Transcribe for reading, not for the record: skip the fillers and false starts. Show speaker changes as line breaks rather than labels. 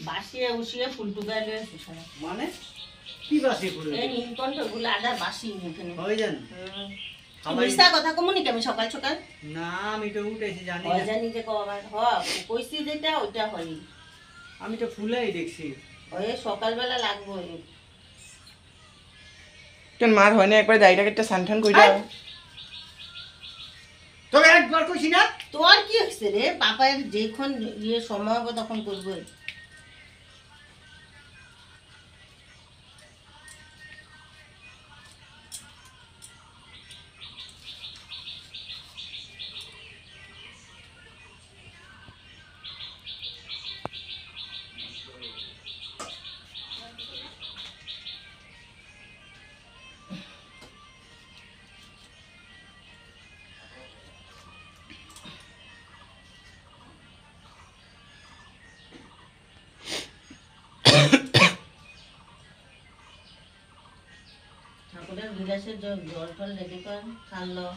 বাসিয়ে উসিয়ে ফুল টুকাই লয়েছে সবাই।
মানে কি বাসিয়ে ফুল?
এই নীলকণ্ঠ গুলো আদার বাসি এখানে
হয় জান
মিশা কথা কমুনি আমি সকাল সকাল
না আমি তো উঠেছি জানি
হয়
না
জানি যে কবার কইছি যেটা ওইটা হয়
আমি তো ফুলেই দেখছি
ওই সকালবেলা লাগবো
কেন মার হয় না একবার দাইটা কেটে সানঠান কই দাও
তবে একবার কইছি না
তোর কি হচ্ছে রে বাপার যখন ইয়ে সময় হবে তখন করবো ঠাকুরের বিলাসের জল টল রেডি করেন ছাড়লো